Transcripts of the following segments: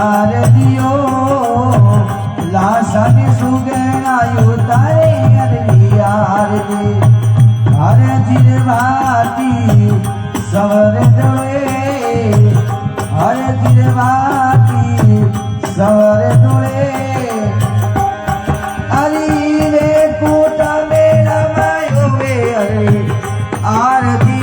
આરતીઓ લાસની સુગેણાયું તારે અરલી આરતી આરતી વાતી સવર ડોળે આરતી વાતી સવર ડોળે અરી રે કોટા મેળા માયો વે અરે આરતી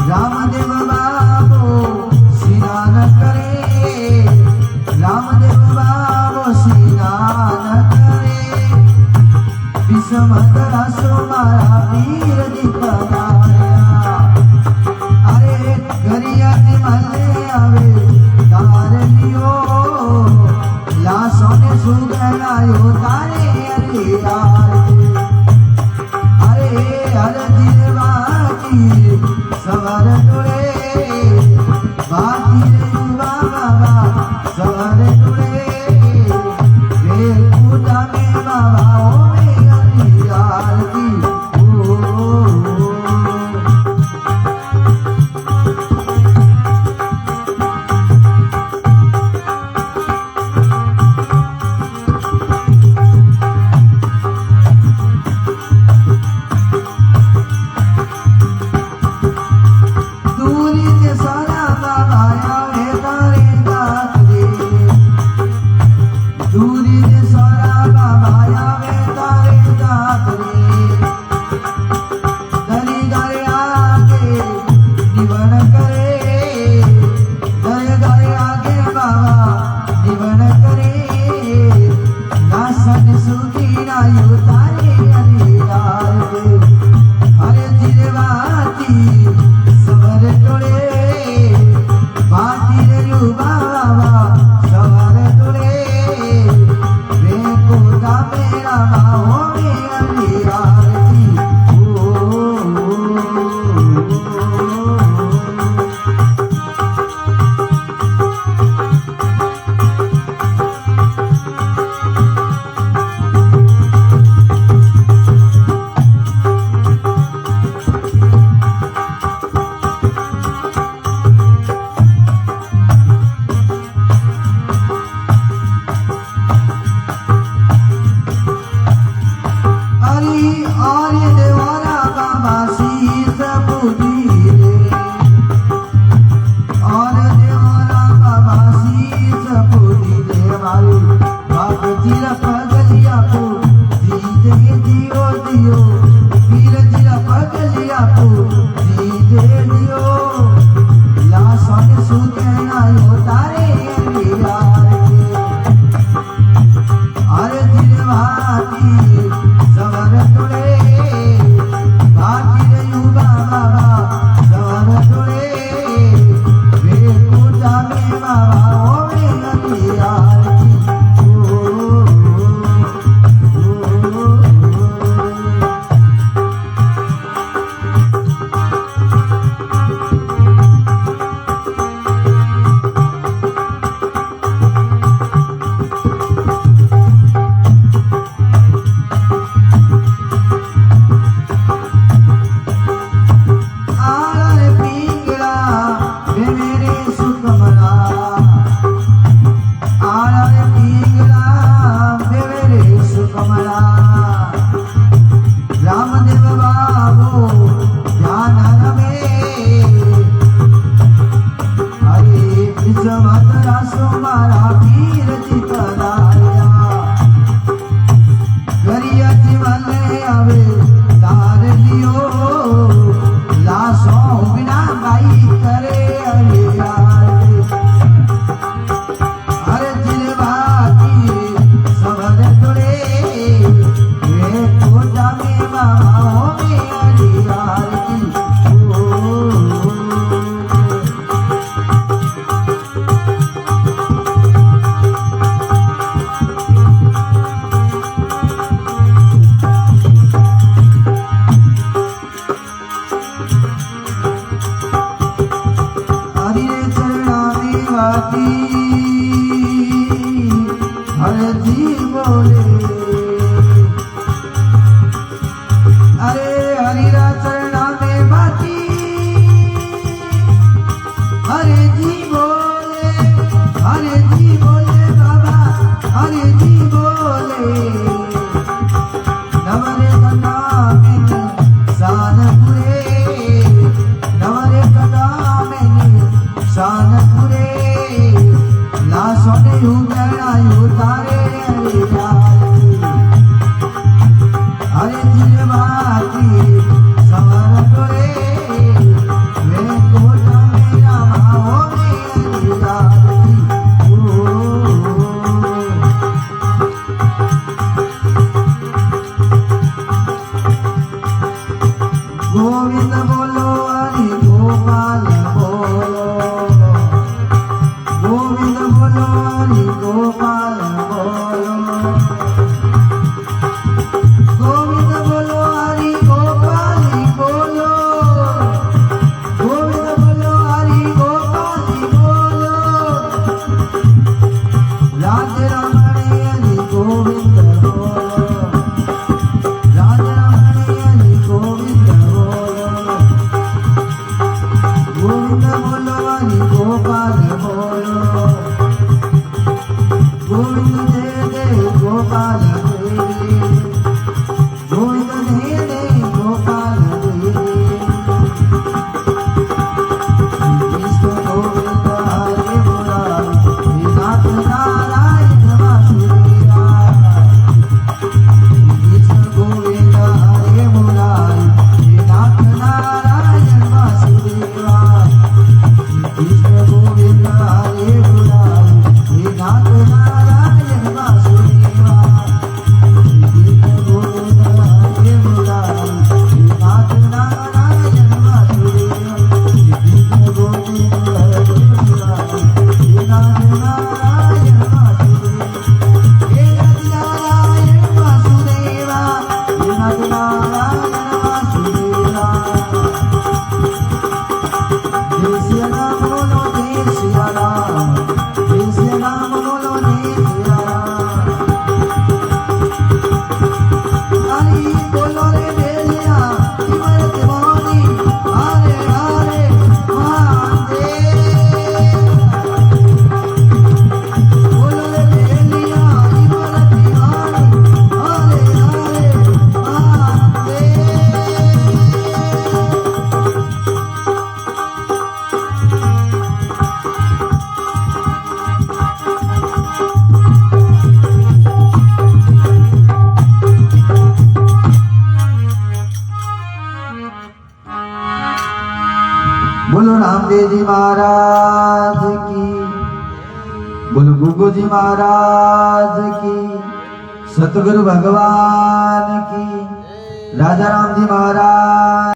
रामदेव बाबो स्नान करे, रामदेव बाबो स्नान करे, विषमदरा सोमारा वीर दीपदाया, अरे गरियाती मले आवे तारलियो, लासोने सुगनायो तारे अलिया, अरे सवार टोले बाती रे बाबा सवार टोले रे पूजा में बाबा ओ मेरी आरती दियो वीर जिया पगलिया को जी दे दियो लासन सुने आयो तारे अंधियार के अरे जिरवाती सवर तुड़े बाकी रयू बाबा सवर तुड़े वे पूजा में बाबा ओवे अंधियार रामदेव बाबू ध्यान रमे हरे विश्वमत रासो मारा वीर चितलाया गरिया जीवन आवे तार लियो लासो बिना बाई करे अरे हरे जिरवाती सबर तुड़े वे पूजा में बाबा ओवे अंधियार की हरि चरणा में वाती हर जी बोले अरे हरिरा चरणा में बाती हरे जी बोले बाबा हरे जी बोले नवरे कदा में सानपुरे नवरे कदा में सानपुरे लासों ने उगड़ायो तारे हरे जिरवाती सवर तुड़े वे कोटा मेरा भाओगे अंधियार की गोविंद बोलो हरि गोपाल बोलो गोविंद बोलो हरि गोपाल बोलो गोविंद बोलो हरि गोपाल बोलो गोविंद बोलो हरि गोपाल बोलो राधे रमणे हरि गोविंद बोलो राधे रमणे हरि गोविंद बोलो गोविंद बोलो हरि गोपाल बोलो गोविंद दे दे गोपाल गोविंद दे दे गोपाल कृष्ण गोविंद हरे मुरारी नाथ नारायण वासुदेवा कृष्ण गोविंद हरे मुरारी नाथ नारायण वासुदेवा कृष्ण गोविंद हरे मुरारी नाथ नारायण वासुदेवा कृष्ण गोविंद हरे मुरारी नाथ नारायण वासुदेवा कृष्ण गोविंद हरे मुरारी नाथ नारायण वासुदेवा हे नाथ नारायण वासुदेवा हे नाथ नारायण वासुदेवा जय श्री राम बोलो जय श्री राम जय श्री राम बोलो जय श्री राम हरि बोलो रे बेलिया इमरत वाणी हरे हरे महादेव बोलो रे बेलिया इमरत वाणी हरे हरे महादेव गुरु रामदेव जी महाराज की, बोलो गुगु जी महाराज की, सतगुरु भगवान की, राजा राम जी महाराज।